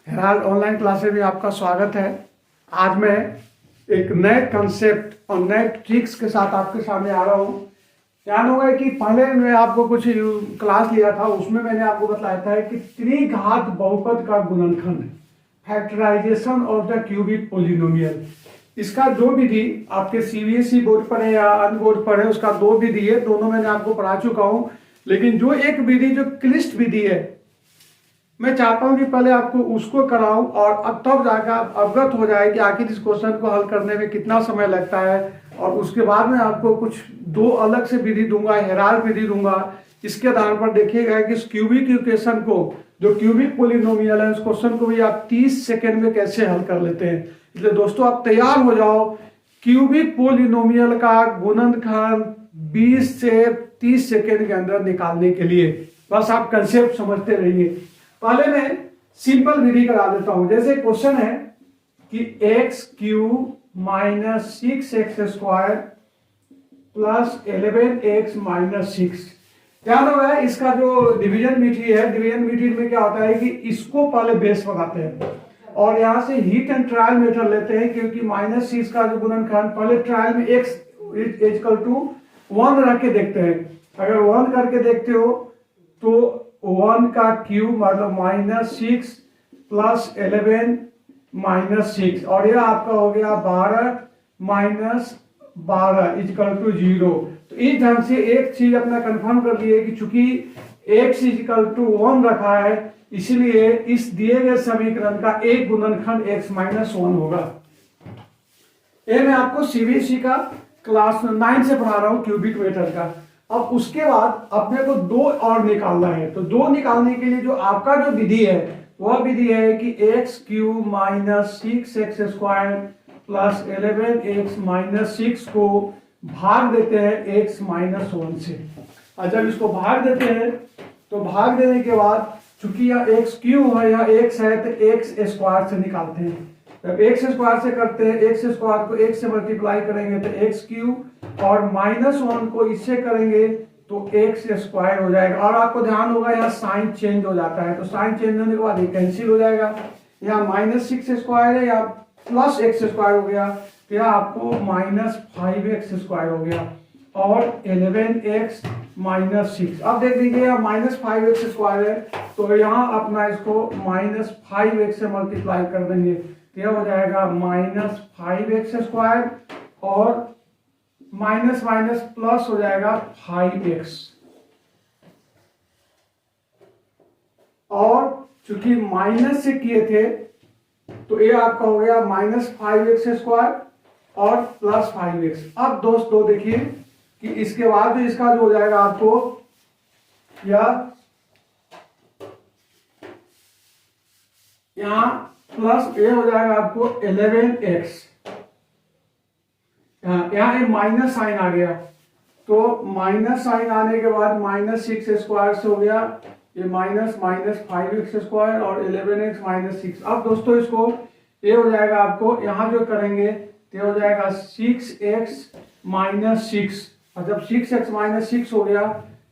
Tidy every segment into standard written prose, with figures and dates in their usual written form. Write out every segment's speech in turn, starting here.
Herald online classes में आपका स्वागत है। आज मैं एक नए कंसेप्ट और नए ट्रिक्स के साथ आपके सामने आ रहा हूँ। ध्यान होगा कि पहले मैं आपको कुछ क्लास लिया था, उसमें मैंने आपको बताया था कि त्रिघात बहुपद का गुणनखंड, factorization of the cubic polynomial, इसका जो विधि आपके सीबीएसई बोर्ड पर है या अन्य बोर्ड पर है, उसका दो विधि है, दोनों मैंने आपको पढ़ा चुका हूँ। लेकिन जो एक विधि जो क्लिष्ट विधि है, मैं चाहता हूं कि पहले आपको उसको कराऊं और अब तब जाकर आप अवगत हो जाए कि आखिर इस क्वेश्चन को हल करने में कितना समय लगता है। और उसके बाद में आपको कुछ दो अलग से विधि दूंगा, हेराल्ड विधि दूंगा। इसके आधार पर देखिएगा कि इस क्यूबिक इक्वेशन को, जो क्यूबिक पोलिनोमियल है, उस क्वेश्चन को भी आप 30 सेकेंड में कैसे हल कर लेते हैं। इसलिए दोस्तों आप तैयार हो जाओ क्यूबिक पोलिनोमियल का गुणनखंड 20 से 30 सेकेंड के अंदर निकालने के लिए। बस आप कंसेप्ट समझते रहिए। पहले मैं सिंपल विधि करा देता हूं। जैसे क्वेश्चन है कि x cube minus 6x² plus 11x minus 6। ध्यान होगा इसका जो डिवीजन मेथड है, डिवीजन मेथड में क्या होता है कि इसको पहले बेस लगाते हैं और यहां से हीट एंड ट्रायल मेथड लेते हैं, क्योंकि -6 का जो गुणनखंड पहले ट्रायल में x इक्वल टू 1 रख के देखते हैं। अगर 1 करके देखते हो तो 1 का क्यूब मतलब -6 प्लस 11 माइनस 6, और यह आपका हो गया 12 माइनस 12 इक्वल टू 0। तो इस ढंग से एक चीज अपना कंफर्म कर लिए कि चूंकि x इक्वल टू 1 रखा है, इसलिए इस दिए गए समीकरण का एक गुणनखंड x माइनस 1 होगा। ये मैं आपको सीबीएसई का क्लास 9 से पढ़ा रहा हूं, क्यूबिक मेथड का। अब उसके बाद अपने को दो और निकालना है, तो दो निकालने के लिए जो आपका जो विधि है वह विधि है कि x cube minus 6x² plus 11x minus 6 को भाग देते हैं x माइनस 1 से। और जब इसको भाग देते हैं तो भाग देने के बाद चूंकि यह x क्यूब है, यह x है, तो x² से निकालते हैं। जब x² से करते हैं, x² को x से मल्टीप्लाई करेंगे तो x क्यूब, और -1 को इससे करेंगे तो x² हो जाएगा। और आपको ध्यान होगा यहाँ साइन चेंज हो जाता है, तो साइन चेंज होने के बाद ये कैंसिल हो जाएगा। यहाँ -6² है या प्लस x² हो गया, तो यहाँ आपको -5x² हो गया और 11x माइनस 6। अब देख लीजिए यहाँ -5x² है, तो यहाँ अपना इसको -5x से मल्टीप्लाई कर देंगे, तो यह हो जाएगा -5x² और माइनस माइनस प्लस हो जाएगा 5x, और चूंकि माइनस से किए थे तो ये आपका हो गया -5x² और प्लस 5x। अब दोस्तों देखिए कि इसके बाद इसका जो हो जाएगा आपको यह यहां प्लस ये हो जाएगा आपको 11x, यहाँ एक माइनस साइन आ गया, तो माइनस साइन आने के बाद -6² से हो गया ये -5x² और 11x माइनस 6। अब दोस्तों इसको ये हो जाएगा आपको यहाँ जो करेंगे तो हो जाएगा 6x माइनस 6, और जब 6x माइनस 6 हो गया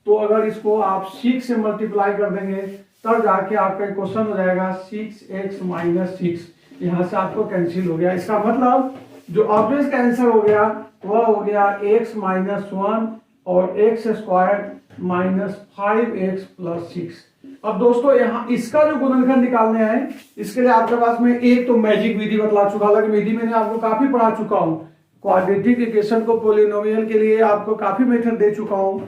तो अगर इसको आप 6 से मल्टीप्लाई कर देंगे तब जाके आपका क्वेश्चन हो जाएगा 6x माइनस 6। यहाँ से आपको कैंसिल हो गया। इसका मतलब जो ऑब्वियस का आंसर हो गया वह हो गया x माइनस 1 और x² माइनस 5x प्लस 6। अब दोस्तों यहाँ इसका जो गुणनखंड निकालने हैं, इसके लिए आपके पास में एक तो मैजिक विधि बतला चुका, हालांकि विधि मैंने आपको काफी पढ़ा चुका हूँ। क्वाड्रेटिक इक्वेशन को पोलिनोमियल के लिए आपको काफी मेथड दे चुका हूँ।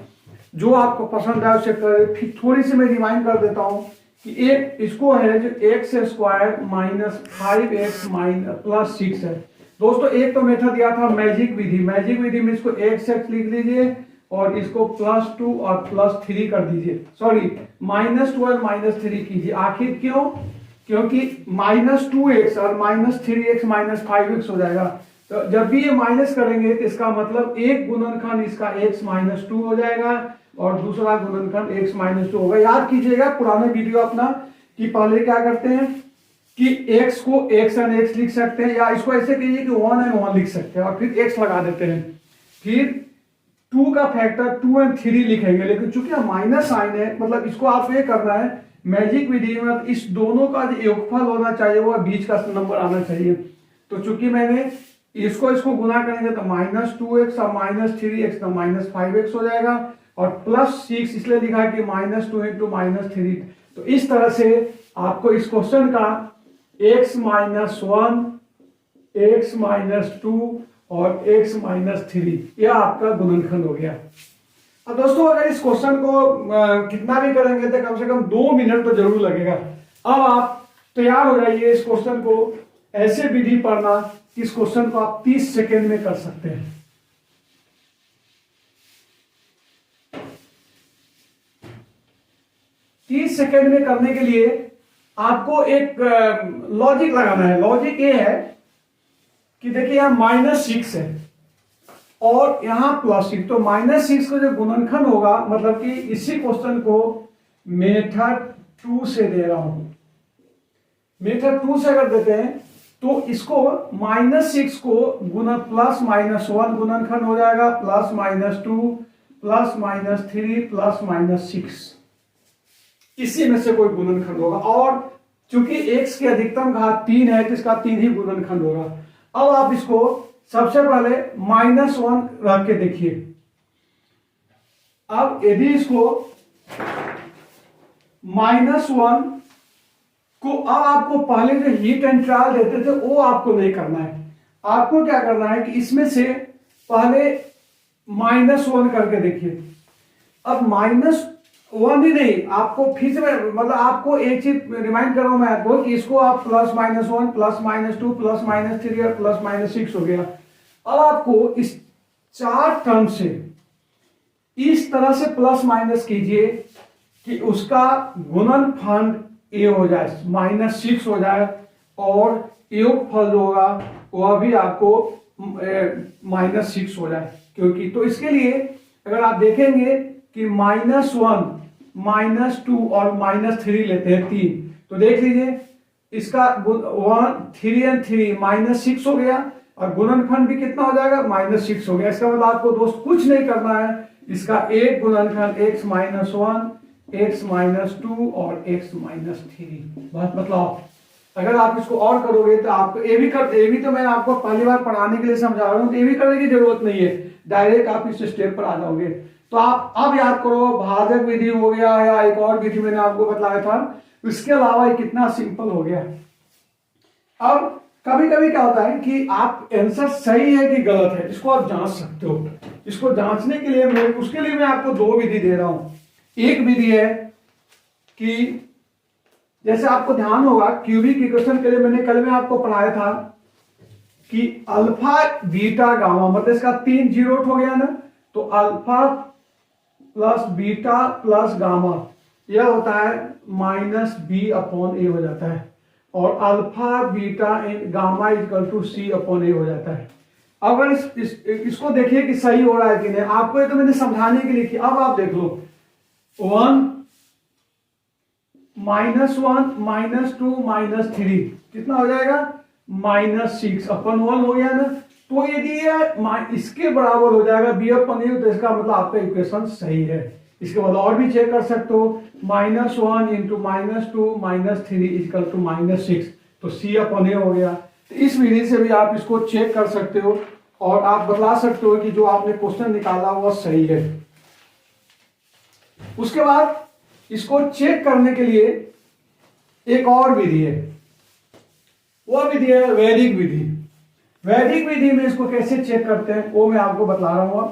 जो आपको पसंद है उसे करें। फिर थोड़ी सी मैं रिमाइंड कर देता हूँ कि एक इसको है जो x² minus 5x minus plus 6 है। दोस्तों एक तो मेथड दिया था मैजिक विधि, मैजिक विधि में इसको x लिख लीजिए और इसको +2 और +3 कर दीजिए, सॉरी -12 -3 कीजिए। आखिर क्यों? क्योंकि -2x और -3x माइनस 5x हो जाएगा, तो जब भी ये माइनस करेंगे तो इसका मतलब एक गुणनखंड इसका x माइनस 2 हो जाएगा और दूसरा गुणनखंड x माइनस 2 होगा। याद कीजिएगा पुराने वीडियो अपना कि पहले क्या करते हैं कि x को x एंड x लिख सकते हैं, या इसको ऐसे कीजिए कि 1 एंड 1 लिख सकते हैं और फिर x लगा देते हैं, फिर 2 का फैक्टर 2 एंड 3 लिखेंगे। लेकिन चूंकि माइनस साइन है, मतलब इसको आप ये करना है मैजिक विधि में इस दोनों का जो योगफल होना चाहिए वो बीच का नंबर आना चाहिए। तो चूंकि मैंने इसको गुना करेंगे तो -2x और -3x तो -5x हो जाएगा, और +6 इसलिए लिखा है कि -2 इंटू -3। तो इस तरह से आपको इस क्वेश्चन का x -1, x -2 और x -3 यह आपका गुणनखंड हो गया। अब दोस्तों अगर इस क्वेश्चन को कितना भी करेंगे तो कम से कम 2 मिनट तो जरूर लगेगा। अब आप तैयार हो जाइए इस क्वेश्चन को ऐसे विधि पढ़ना कि इस क्वेश्चन को आप 30 सेकेंड में कर सकते हैं। तीस सेकेंड में करने के लिए आपको एक लॉजिक लगाना है। लॉजिक ये है कि देखिए यहां -6 है और यहां +6, तो -6 का जो गुणनखंड होगा, मतलब कि इसी क्वेश्चन को मेथड 2 से दे रहा हूं। मेथड 2 से अगर देते हैं तो इसको -6 को गुना +-1 गुणनखंड हो जाएगा, +-2 +-3 +-6, इसी में से कोई गुणनखंड होगा। और चूंकि x की अधिकतम घात 3 है तो इसका 3 ही गुणनखंड होगा। अब आप इसको सबसे पहले -1 रख के देखिए। अब यदि इसको -1 को, अब आपको पहले जो हीट एंड ट्रायल देते थे वो आपको नहीं करना है। आपको क्या करना है कि इसमें से पहले -1 करके देखिए। अब -1 ही नहीं, आपको फिर से मतलब आपको एक चीज रिमाइंड कर रहा हूं मैं आपको कि इसको आप +-1 +-2 +-3 और +-6 हो गया। अब आपको इस 4 टर्म से इस तरह से प्लस कीजिए कि उसका गुणनफल ए हो जाए, -6 हो जाए, और योगफल जो होगा वह भी आपको -6 हो जाए। क्योंकि तो इसके लिए अगर आप देखेंगे कि -1 -2 और -3 लेते हैं 3, तो देख लीजिए इसका 1 3 और 3 -6 हो गया, और गुणनखंड भी कितना हो जाएगा, -6 हो गया। इसका मतलब आपको दोस्त कुछ नहीं करना है, इसका एक गुणनखंड x -1 x -2 और x -3 बात मतलब। अगर आप इसको और करोगे तो आपको ए भी तो मैं आपको पहली बार पढ़ाने के लिए समझा रहा हूं, तो ए भी करने की जरूरत नहीं है, डायरेक्ट आप इस स्टेप पर आ जाओगे। तो आप अब याद करो, भाजक विधि हो गया या एक और विधि मैंने आपको बताया था, इसके अलावा ये कितना सिंपल हो गया। अब कभी कभी क्या होता है कि आप आंसर सही है कि गलत है इसको आप जांच सकते हो। इसको जांचने के लिए उसके लिए मैं आपको 2 विधि दे रहा हूं। एक विधि है कि जैसे आपको ध्यान होगा क्यूबिक इक्वेशन के लिए मैंने कल में आपको पढ़ाया था कि अल्फा बीटा गामा, मतलब इसका 3 जीरो हो गया ना, तो alpha plus beta plus gamma यह होता है -b/a हो जाता है, और alpha beta gamma equal to c/a हो जाता है। अगर इसको देखिए कि सही हो रहा है कि नहीं, आपको ये तो मैंने समझाने के लिए किया। अब आप देख लो 1 -2 -3 कितना हो जाएगा, -6/1 हो गया ना। तो यदि ये इसके बराबर हो जाएगा b/a, तो इसका मतलब आपका इक्वेशन सही है। इसके बाद और भी चेक कर सकते हो, -1 × -2 -3 = -6, तो c/a हो गया। तो इस विधि से भी आप इसको चेक कर सकते हो और आप बता सकते हो कि जो आपने क्वेश्चन निकाला वह सही है। उसके बाद इसको चेक करने के लिए एक और विधि है, वह विधि है वैदिक विधि। वैदिक विधि में इसको कैसे चेक करते हैं वो मैं आपको बता रहा हूं।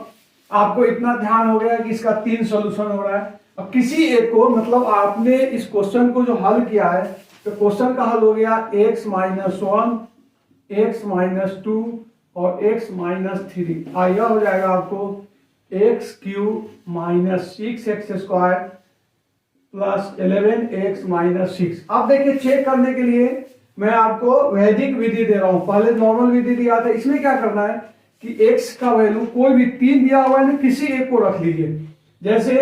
आपको इतना ध्यान हो गया कि इसका 3 सॉल्यूशन हो रहा है। अब किसी एक को, मतलब आपने इस क्वेश्चन को जो हल किया है, तो क्वेश्चन का हल हो गया x -1 x -2 और x -3। यह हो जाएगा आपको x³ -6x² प्लस 11x -6। अब देखिए चेक करने के लिए मैं आपको वैदिक विधि दे रहा हूं। पहले नॉर्मल विधि दिया था, इसमें क्या करना है कि x का वैल्यू कोई भी 3 दिया हुआ है ना, किसी एक को रख लीजिए। जैसे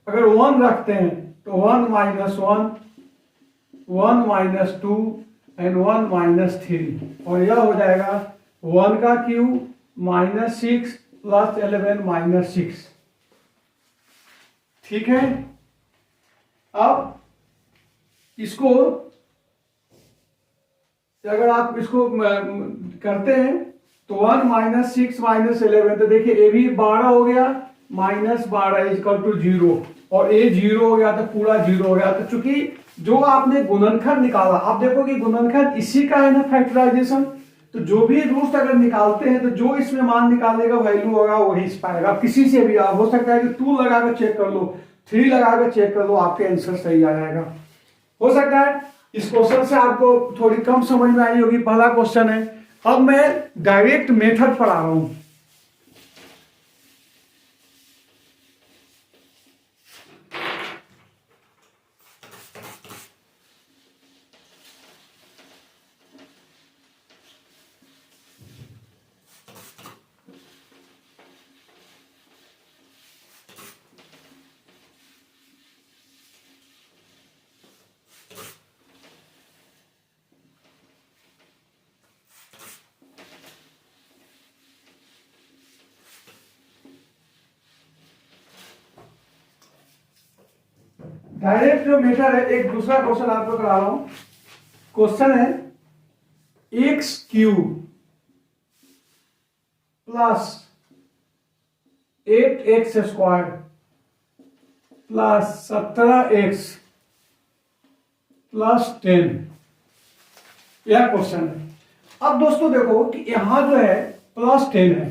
अगर 1 रखते हैं तो 1 -1 1 -2 एंड 1 -3, और यह हो जाएगा 1³ -6 प्लस 11 -6। ठीक है। अब इसको अगर आप इसको करते हैं तो 1 माइनस 6 माइनस 11, तो देखिए ए भी 12 हो गया, माइनस 12 इक्वल टू 0, और ए 0 हो गया तो पूरा 0 हो गया। तो चूंकि जो आपने गुणनखंड निकाला, आप देखो कि गुणनखंड इसी का है ना फैक्टराइजेशन, तो जो भी रूट्स अगर निकालते हैं तो जो इसमें मान निकालने का वैल्यू होगा वही इस पाएगा। किसी से भी आप हो सकता है कि 2 लगाकर चेक कर लो, 3 लगाकर चेक कर लो, आपके आंसर सही आ जाएगा। हो सकता है इस क्वेश्चन से आपको थोड़ी कम समझ में आई होगी, पहला क्वेश्चन है। अब मैं डायरेक्ट मेथड पर आ रहा हूं। डायरेक्ट जो मेथड है, एक दूसरा क्वेश्चन आपको करा रहा हूं। क्वेश्चन है x cube plus 8x square plus 17x plus 10, यह क्वेश्चन है। अब दोस्तों देखो कि यहां जो है प्लस 10 है,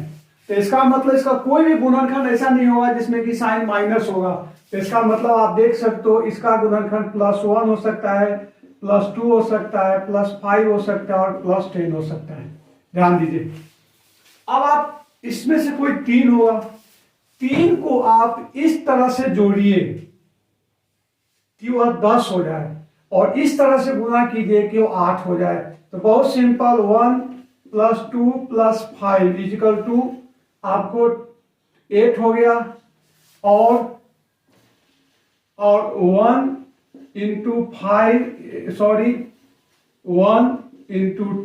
तो इसका मतलब इसका कोई भी गुणनखंड ऐसा नहीं होगा जिसमें कि साइन माइनस होगा। तो इसका मतलब आप देख सकते हो इसका गुणनखंड +1 हो सकता है, +2 हो सकता है, +5 हो सकता है, और +10 हो सकता है। ध्यान दीजिए, अब आप इसमें से कोई 3 होगा, 3 को आप इस तरह से जोड़िए कि वह 10 हो जाए, और इस तरह से गुणा कीजिए कि वो 8 हो जाए। तो बहुत सिंपल, 1 + 2 + 5 इजिकल टू आपको 8 हो गया, और 1 × 5 सॉरी 1 ×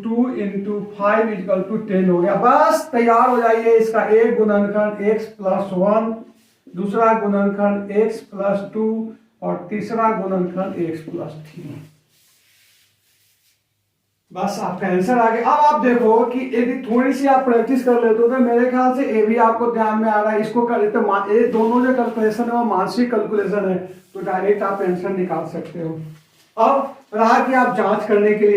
2 × 5 इक्वल टू 10 हो गया। बस तैयार हो जाइए। इसका एक गुणनखंड x + 1, दूसरा गुणनखंड x + 2, और तीसरा गुणनखंड x + 3। बस आपका आंसर आ गया। अब आप देखो कि यदि थोड़ी सी आप प्रैक्टिस कर लेते हो तो मेरे ख्याल से ये भी आपको ध्यान में आ रहा है। इसको कर तो ये दोनों जो कैलकुलेशन है वो मानसिक कैलकुलेशन है, तो डायरेक्ट आप आंसर निकाल सकते हो। अब रहा कि आप जांच करने के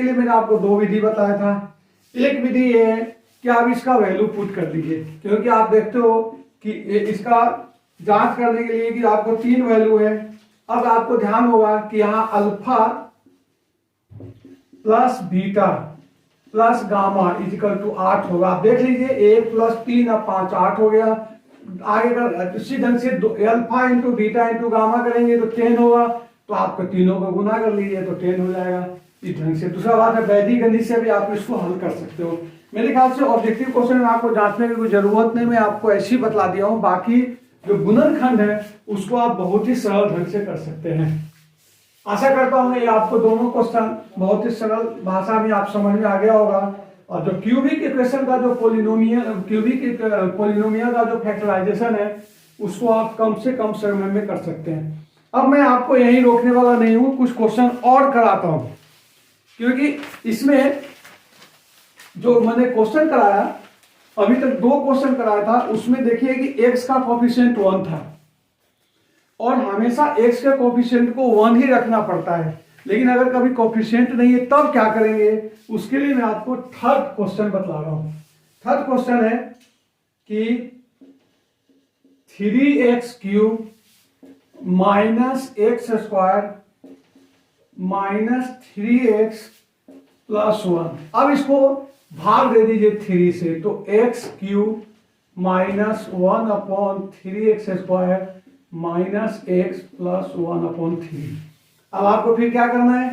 लिए मैंने आपको 2 विधि बताया था। एक विधि ये है कि आप इसका वैल्यू पुट कर दीजिए, क्योंकि आप देखते हो कि इसका जांच करने के लिए कि आपको 3 वैल्यू है। अब आपको ध्यान होगा कि यहाँ alpha plus beta plus gamma equal to 8 होगा। आप देख लीजिए 1 + 3 अब 5 8 हो गया। आगे कर इसी ढंग से अल्फा × बीटा × गामा करेंगे तो 10 होगा, तो आपको तीनों को गुना कर लीजिए तो 10 हो जाएगा। इस ढंग से दूसरा बात है, वैदिक गणित से भी आप इसको हल कर सकते हो। मेरे ख्याल से ऑब्जेक्टिव क्वेश्चन में आपको जांचने की कोई जरूरत नहीं, मैं आपको ऐसे ही बतला दिया हूँ। बाकी जो गुणनखंड है उसको आप बहुत ही सरल ढंग से कर सकते हैं। आशा करता हूं ये आपको दोनों क्वेश्चन बहुत ही सरल भाषा में आप समझ में आ गया होगा। और जो क्यूबिक इक्वेशन का जो पोलिनोमियल का जो फैक्टराइजेशन है उसको आप कम से कम समय में कर सकते हैं। अब मैं आपको यहीं रोकने वाला नहीं हूं, कुछ क्वेश्चन और कराता हूं, क्योंकि इसमें जो मैंने क्वेश्चन कराया, अभी तक 2 क्वेश्चन कराया था, उसमें देखिए कि x का कोफिशिएंट 1 था, और हमेशा x के कोफिशिएंट को 1 ही रखना पड़ता है। लेकिन अगर कभी कोफिशिएंट नहीं है तब क्या करेंगे, उसके लिए मैं आपको थर्ड क्वेश्चन बतला रहा हूं। थर्ड क्वेश्चन है कि 3x³ - x² - 3x + 1। अब इसको भाग दे दीजिए 3 से, तो x³ - 1/3x² -x + 1/3। अब आपको फिर क्या करना है,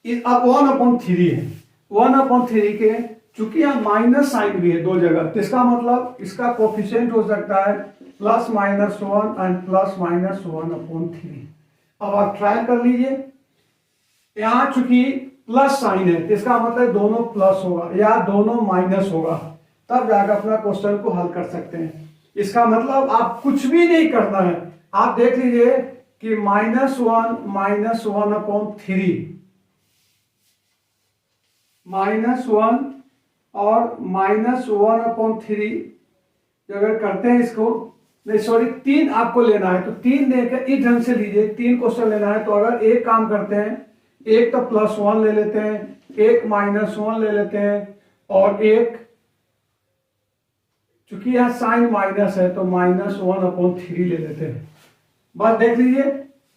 अब 1/3 है, 1/3 के चूंकि यहाँ माइनस साइन भी है 2 जगह, तो इसका मतलब इसका कोफिशिएंट हो सकता है +-1 और +-1/3। अब आप ट्राई कर लीजिए, यहाँ चूंकि प्लस साइन है तो इसका मतलब दोनों प्लस होगा या दोनों माइनस होगा, तब जाकर अपना क्वेश्चन को हल कर सकते हैं। इसका मतलब आप कुछ भी नहीं करना है। आप देख लीजिए कि -1 और -1/3 अगर करते हैं इसको, नहीं सॉरी 3 आपको लेना है, तो 3 लेकर इस ढंग से लीजिए, 3 क्वेश्चन लेना है। तो अगर एक काम करते हैं, एक तो +1 ले लेते हैं, एक -1 ले लेते हैं, और एक चूंकि यहां साइन माइनस है तो -1/3 ले लेते हैं। बस देख लीजिए,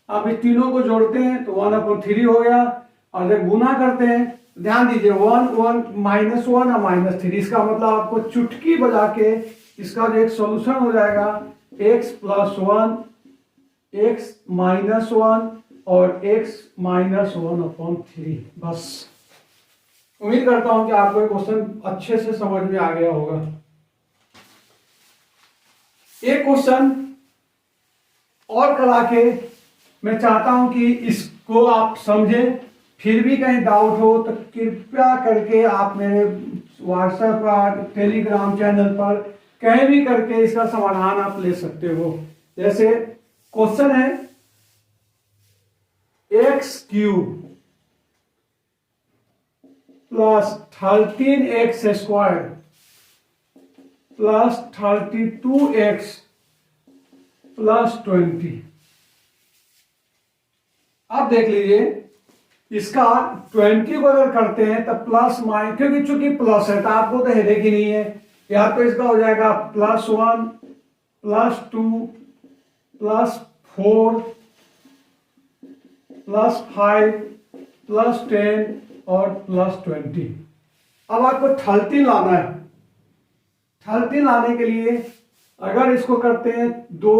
अब इस तीनों को जोड़ते हैं तो 1/3 हो गया, और जब गुना करते हैं ध्यान दीजिए 1 1 -1 और -3, इसका मतलब आपको चुटकी बजा के इसका जो एक सॉल्यूशन हो जाएगा x + 1 x -1 और x -1/3। बस उम्मीद करता हूं कि आपको क्वेश्चन अच्छे से समझ में आ गया होगा। एक क्वेश्चन और करा के मैं चाहता हूं कि इसको आप समझें, फिर भी कहीं डाउट हो तो कृपया करके आप मेरे व्हाट्सएप पर, टेलीग्राम चैनल पर कहीं भी करके इसका समाधान आप ले सकते हो। जैसे क्वेश्चन है x³ + 13x² + 32x + 20। अब देख लीजिए, इसका 20 को अगर करते हैं तो प्लस माइनस, क्योंकि चूंकि प्लस है तो आपको तो हेडेक ही नहीं है, या तो इसका हो जाएगा +1 +2 +4 +5 +10 और +20। अब आपको 13 लाना है। 13 लाने के लिए अगर इसको करते हैं 2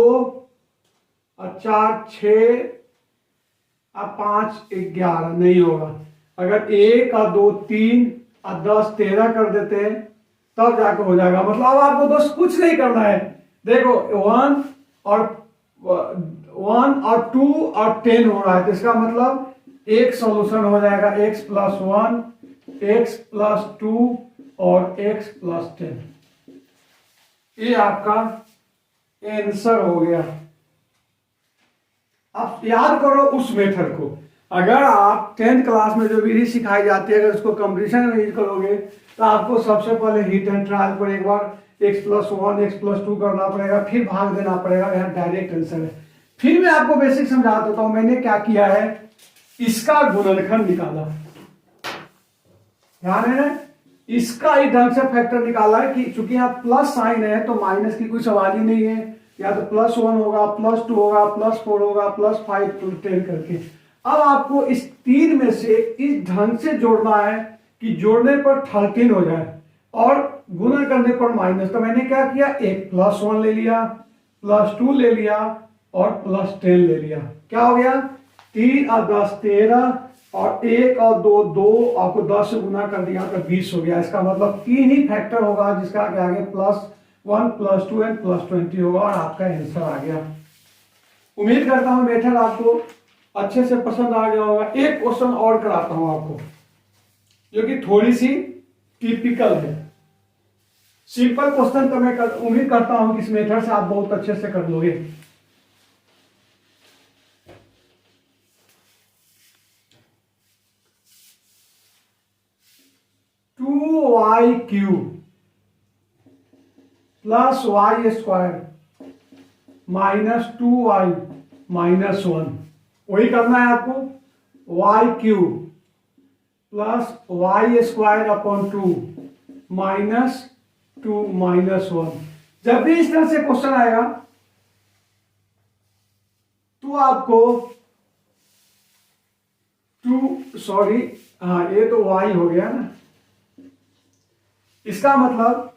और 4 6 और 5 11 नहीं होगा। अगर 1 और 2 3 और 10 13 कर देते हैं तब जाकर हो जाएगा। मतलब अब आपको दोस्त कुछ नहीं करना है। देखो 1 और 2 और 10 हो रहा है, तो इसका मतलब एक सॉल्यूशन हो जाएगा x + 1 x + 2 और x + 10। ये आपका आंसर हो गया। अब याद करो उस मेथड को। अगर आप 10th क्लास में जो विधि सिखाई जाती है, अगर उसको कंपटीशन में यूज करोगे तो आपको सबसे पहले हिट एंड ट्रायल पर एक बार x + 1 x + 2 करना पड़ेगा, फिर भाग देना पड़ेगा। यहाँ डायरेक्ट आंसर है। फिर मैं आपको बेसिक समझा देता हूं। मैंने क्या किया है, इसका गुणनखंड निकाला, ध्यान है ना, इसका इस ढंग से फैक्टर निकाला है कि चूंकि यहाँ प्लस साइन है तो माइनस की कोई सवाल ही नहीं है। या तो +1 होगा, +2 होगा, +4 होगा, +5 10 करके। अब आपको इस 3 में से इस ढंग से जोड़ना है कि जोड़ने पर 13 हो जाए और गुणा करने पर माइनस। तो मैंने क्या किया, एक +1 ले लिया, +2 ले लिया और +10 ले लिया। क्या हो गया, 3 और 10 13 और 1 और 2 2, आपको 10 से गुना कर दिया तो 20 हो गया। इसका मतलब 3 ही फैक्टर होगा जिसका आगे +1 +2 एंड +20 होगा और आपका आंसर आ गया। उम्मीद करता हूं मेथड आपको अच्छे से पसंद आ गया होगा। एक क्वेश्चन और कराता हूं आपको जो कि थोड़ी सी टिपिकल है, सिंपल क्वेश्चन। तो मैं उम्मीद करता हूं कि इस मेथड से आप बहुत अच्छे से कर लोगे। y³ + y² -2y -1। वही करना है आपको, y³ + y² -2 -1। जब भी इस तरह से क्वेश्चन आएगा तो आपको ये तो y हो गया ना। इसका मतलब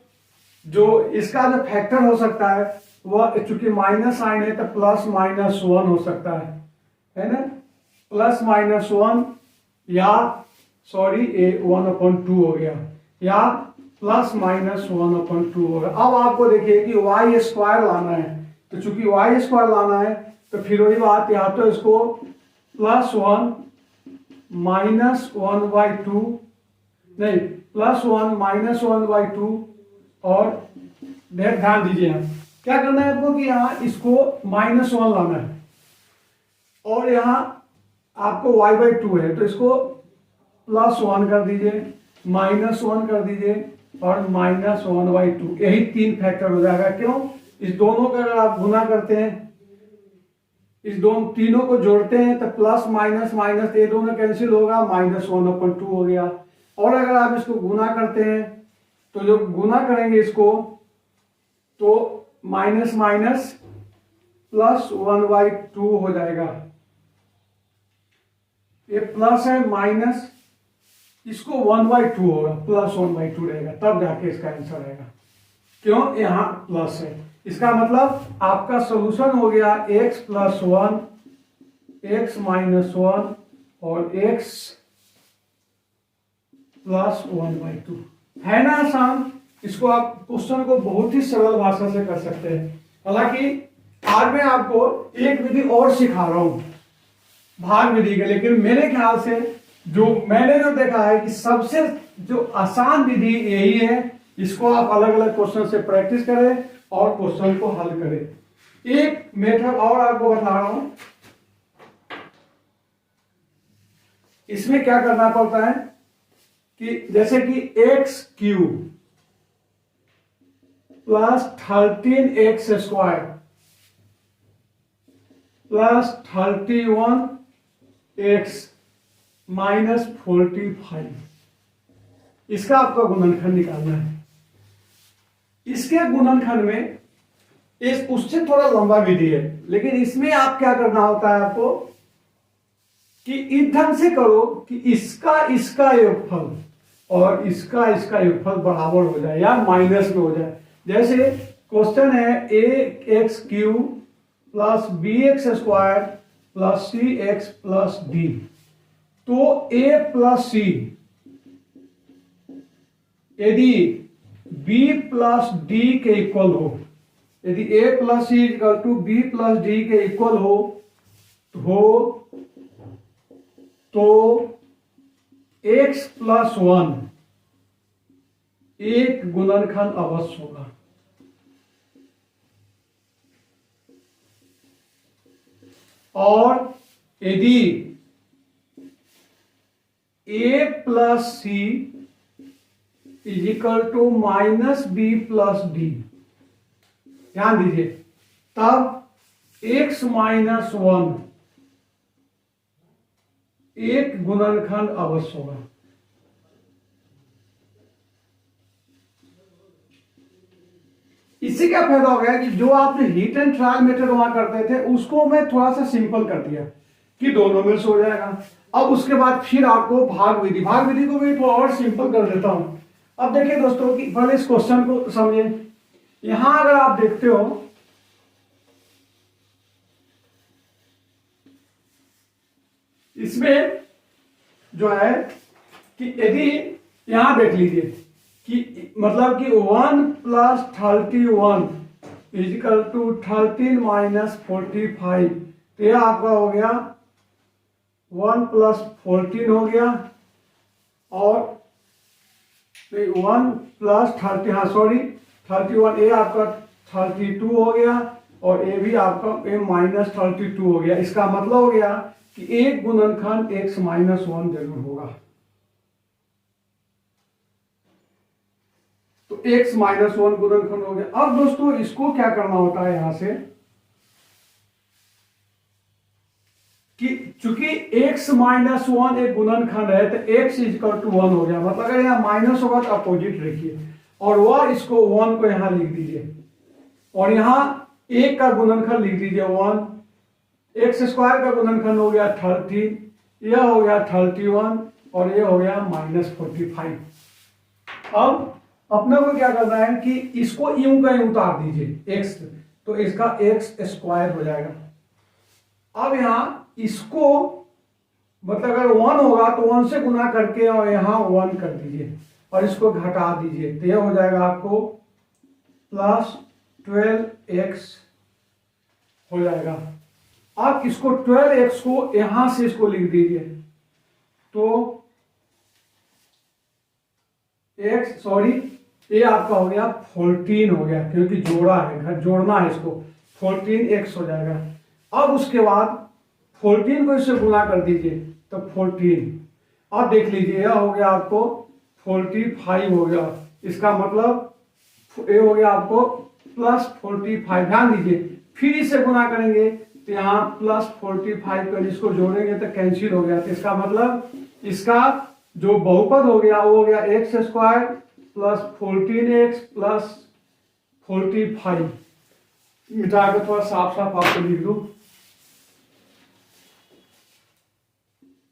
जो इसका जो फैक्टर हो सकता है वह, चूंकि माइनस साइन है तो +-1 हो सकता है ना, +-1 या ये 1/2 हो गया, या +-1/2 होगा। अब आपको देखिए कि y² लाना है, तो चूंकि y² लाना है तो फिर वही बात, या तो इसको +1 -1/2 नहीं +1 -1/2 और ध्यान दीजिए यहाँ क्या करना है आपको कि यहाँ इसको -1 लाना है। और यहाँ आपको y/2 है, तो इसको +1 कर दीजिए, -1 कर दीजिए और -1/2। यही 3 फैक्टर हो जाएगा। क्यों? इस दोनों का अगर आप गुना करते हैं, इस दोनों तीनों को जोड़ते हैं तो प्लस माइनस माइनस ये दोनों कैंसिल होगा, -1/2 हो गया। और अगर आप इसको गुना करते हैं तो जो गुना करेंगे इसको तो माइनस माइनस +1/2 हो जाएगा। ये प्लस है, माइनस इसको 1/2 होगा, +1/2 रहेगा, तब जाके इसका आंसर आएगा। क्यों? यहां प्लस है। इसका मतलब आपका सॉल्यूशन हो गया x + 1, x - 1 और x + 1/2। है ना आसान? इसको आप क्वेश्चन को बहुत ही सरल भाषा से कर सकते हैं। हालांकि आज मैं आपको एक विधि और सिखा रहा हूं, भाग विधि के, लेकिन मेरे ख्याल से मैंने जो देखा है कि सबसे जो आसान विधि यही है। इसको आप अलग अलग क्वेश्चन से प्रैक्टिस करें और क्वेश्चन को हल करें। एक मेथड और आपको बता रहा हूं, इसमें क्या करना पड़ता है कि जैसे कि x³ + 13x² + 31x - 45, इसका आपका गुणनखंड निकालना है। इसके गुणनखंड में इस उससे थोड़ा लंबा विधि है, लेकिन इसमें आप क्या करना होता है आपको कि इस ढंग से करो कि इसका योगफल और इसका योगफल बराबर हो जाए या माइनस में हो जाए। जैसे क्वेश्चन है ax³ + bx² + cx + d, तो a + c यदि b + d के इक्वल हो, यदि a + c = b + d के इक्वल हो तो x + 1 एक गुणनखंड अवश्य होगा। और यदि a + c = -b + d, ध्यान दीजिए, तब x - 1 एक गुणनखंड अवश्य होगा। इससे क्या फायदा हो गया कि जो आपने हीट एंड ट्रायल मेथड वहां करते थे उसको मैं थोड़ा सा सिंपल कर दिया कि दोनों में से हो जाएगा। अब उसके बाद फिर आपको भाग विधि को भी थोड़ा और सिंपल कर देता हूं। अब देखिए दोस्तों कि पहले इस क्वेश्चन को समझिए। यहां अगर आप देखते हो, इसमें जो है कि यदि यहां देख लीजिए कि मतलब कि 1 + 31 = 13 - 45, तो यह आपका हो गया 1 + 14 हो गया, और 1 + 30, हाँ सॉरी 31, ये आपका 32 हो गया और ये भी आपका -32 हो गया। इसका मतलब हो गया कि एक गुणनखंड x - 1 जरूर होगा। तो x - 1 गुणनखंड हो गया। अब दोस्तों इसको क्या करना होता है यहां से कि चूंकि x - 1 एक गुणनखंड है तो x = 1 हो गया। मतलब अगर यहाँ माइनस होगा तो अपोजिट लिखिए, और वह इसको 1 को यहां लिख दीजिए, और यहां एक का गुणनखंड लिख दीजिए 1, x² का गुणनखंड हो गया 30, यह हो गया 31 और यह हो गया -45। अब अपने को क्या करना है कि इसको यूं का यूं उतार दीजिए x, तो इसका x² हो जाएगा। अब यहां इसको मतलब अगर 1 होगा तो 1 से गुना करके और यहां 1 कर दीजिए और इसको घटा दीजिए, तो यह हो जाएगा आपको +12x हो जाएगा। अब इसको 12x को यहां से इसको लिख दीजिए, तो ये आपका हो गया 14 हो गया, क्योंकि जोड़ा है, जोड़ना है इसको, 14x हो जाएगा। अब उसके बाद 14 को इससे गुना कर दीजिए तो 14। अब देख लीजिए यह हो गया आपको 45 हो गया। इसका मतलब ये हो गया आपको प्लस 45। ध्यान दीजिए फिर इसे गुना करेंगे तो यहाँ प्लस 45 कर इसको जोड़ेंगे तो कैंसिल हो गया। तो इसका मतलब इसका जो बहुपद हो गया वो हो गया x square plus 14x plus 45। मिटा के थोड़ा साफ साफ आपको लिख दू,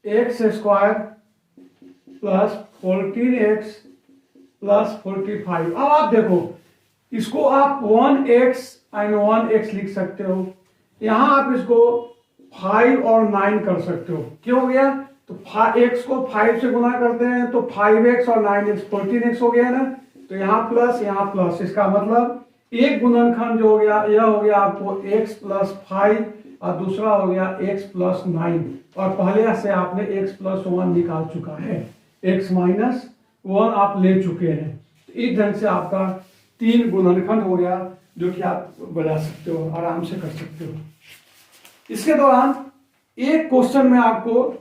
x square plus 14x plus 45। अब आप देखो इसको आप 1x एंड 1x लिख सकते हो। यहां आप इसको 5 और 9 कर सकते हो। क्यों हो गया? तो x को 5 से गुना करते हैं तो 5x और 9x 14x हो गया ना। तो यहाँ प्लस, इसका मतलब एक गुणनखंड जो हो गया यह हो गया आपको x प्लस 5 और दूसरा हो गया x प्लस 9। और पहले से आपने x प्लस 1 निकाल चुका है, x माइनस 1 आप ले चुके हैं। तो इस ढंग से आपका 3 गुणनखंड हो गया जो कि आप बना सकते हो, आराम से कर सकते हो। इसके दौरान एक क्वेश्चन में आपको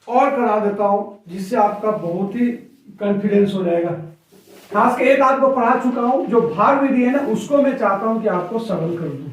और करा देता हूं जिससे आपका बहुत ही कॉन्फिडेंस हो जाएगा। खास कर एक आपको पढ़ा चुका हूं, जो भाग विधि है ना उसको मैं चाहता हूं कि आपको सरल कर दूं।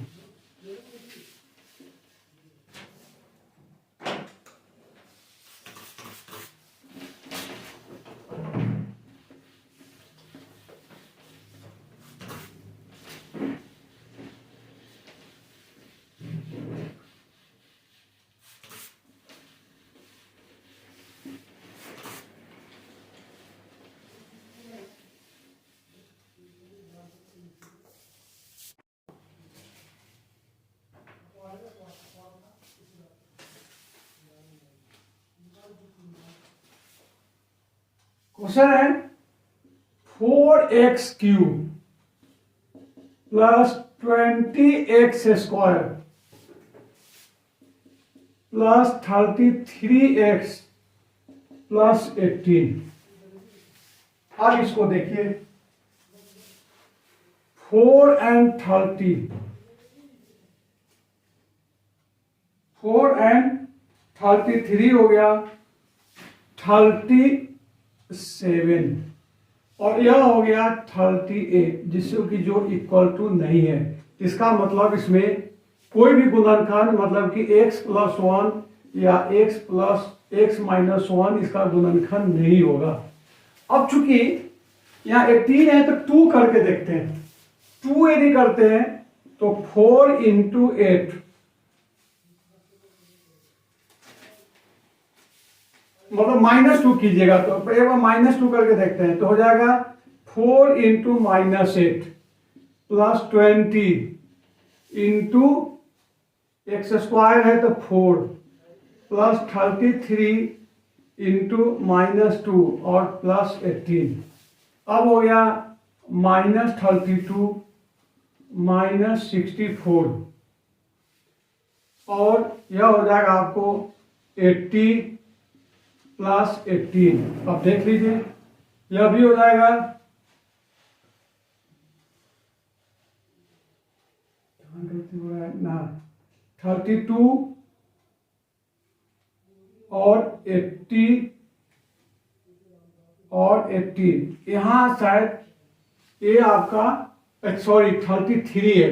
क्वेश्चन है 4x cube plus 20x square plus 33x plus 18। अब इसको देखिए 4 एंड 30, 4 एंड 33 हो गया 37 और यह हो गया 38 जिससे कि जो इक्वल टू नहीं है। इसका मतलब इसमें कोई भी गुणनखंड मतलब कि x प्लस 1 या x प्लस x माइनस 1 इसका गुणनखंड नहीं होगा। अब चूंकि यहाँ 18 है तो 2 करके देखते हैं। 2 यदि करते हैं तो 4 इंटू 8 मतलब -2 कीजिएगा तो एक बार -2 करके देखते हैं तो हो जाएगा 4 into -8 plus 20 into x square है तो 4 प्लस 33 इंटू -2 और प्लस 18। अब हो गया -32 -64 और यह हो जाएगा आपको 80 प्लस 18। अब देख लीजिए यह भी हो जाएगा ना 32 और 80 और 18। यहां शायद ये आपका सॉरी 33 है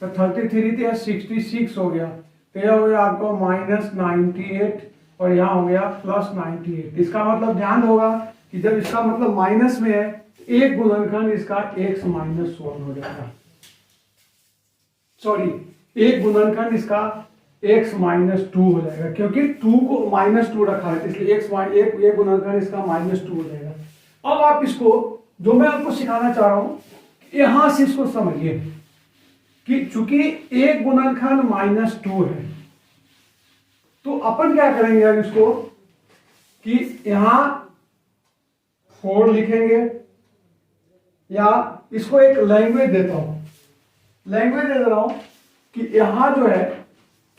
तो 33 तो 66 हो गया तो यह हो गया आपको -98 और यहाँ हो गया प्लस 98। इसका मतलब ध्यान होगा कि जब इसका मतलब माइनस में है एक गुणनखंड इसका x माइनस 1 हो जाएगा। सॉरी एक गुणनखंड इसका x माइनस 2 हो जाएगा क्योंकि 2 को -2 रखा है इसलिए एक गुणनखंड इसका -2 हो जाएगा। अब आप इसको जो मैं आपको सिखाना चाह रहा हूं यहां से इसको समझिए कि चूंकि एक गुणनखंड -2 है तो अपन क्या करेंगे अब इसको कि यहां 4 लिखेंगे या इसको एक लैंग्वेज देता हूं, लैंग्वेज दे रहा हूं कि यहां जो है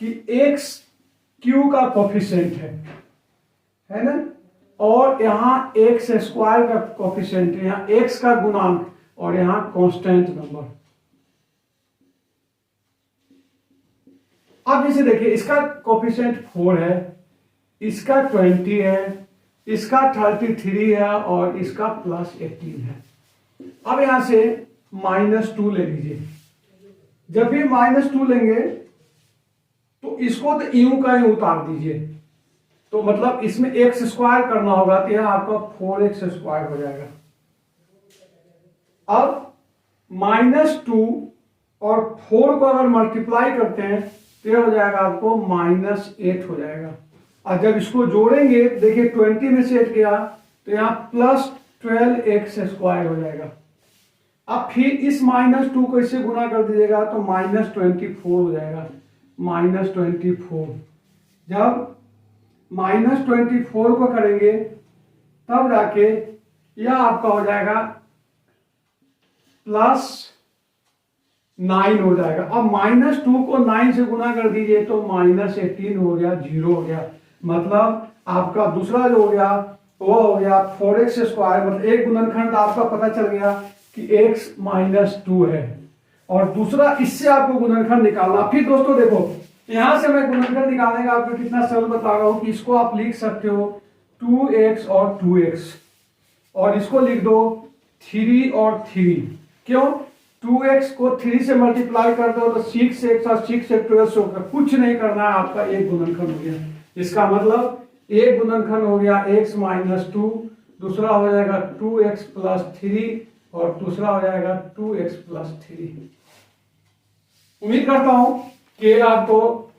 कि x q का कोफिशिएंट है ना और यहां x स्क्वायर का कोफिशिएंट है, यहां x का गुणांक और यहां कांस्टेंट नंबर। अब इसे देखिए, इसका कोफिशिएंट 4 है, इसका 20 है, इसका 33 है और इसका +18 है। अब यहां से -2 ले लीजिए। जब भी -2 लेंगे तो इसको तो यूं का ही उतार दीजिए, तो मतलब इसमें x² करना होगा, तो यह आपका 4x² हो जाएगा। अब -2 और 4 को अगर मल्टीप्लाई करते हैं तो यह हो जाएगा आपको -8 हो जाएगा। और जब इसको जोड़ेंगे, देखिए 20 में से 8 गया तो यहाँ +12x² हो जाएगा। अब फिर इस -2 को इससे गुना कर दीजिएगा तो -24 हो जाएगा, -24। जब -24 को करेंगे तब जाके यह आपका हो जाएगा +9 हो जाएगा। अब -2 को 9 से गुना कर दीजिए तो -18 हो गया, 0 हो गया। मतलब आपका दूसरा जो हो गया वो हो गया 4x², मतलब एक गुणनखंड आपका पता चल गया कि x - 2 है, और दूसरा इससे आपको गुणनखंड निकालना। फिर दोस्तों देखो, यहां से मैं गुणनखंड निकालने का आपको कितना सरल बता रहा हूं कि इसको आप लिख सकते हो 2x और 2x, और इसको लिख दो 3 और 3। क्यों? 2x को 3 से मल्टीप्लाई कर दो तो 6x और 6x 12 होगा, कुछ नहीं करना है, आपका एक गुणनखंड हो गया। इसका मतलब एक गुणनखंड हो गया x - 2, दूसरा हो जाएगा 2x + 3 और दूसरा हो जाएगा 2x + 3। उम्मीद करता हूं कि आपको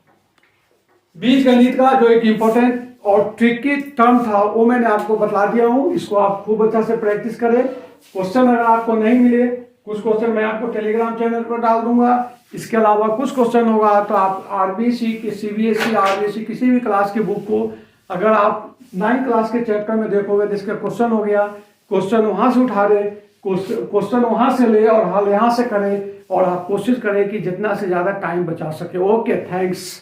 बीजगणित का जो एक इंपॉर्टेंट और ट्रिकी टर्म था वो मैंने आपको बता दिया हूं। इसको आप खूब अच्छा से प्रैक्टिस करें। क्वेश्चन अगर आपको नहीं मिले, कुछ क्वेश्चन मैं आपको टेलीग्राम चैनल पर डाल दूंगा। इसके अलावा कुछ क्वेश्चन होगा तो आप आरबीसी की, सीबीएसई, आरबीसी किसी भी क्लास की बुक को अगर आप 9th क्लास के चैप्टर में देखोगे तो इसका क्वेश्चन हो गया, क्वेश्चन वहां से उठा रहे, क्वेश्चन वहां से ले और हल यहां से करें, और आप कोशिश करें कि जितना से ज्यादा टाइम बचा सके। Okay, thanks.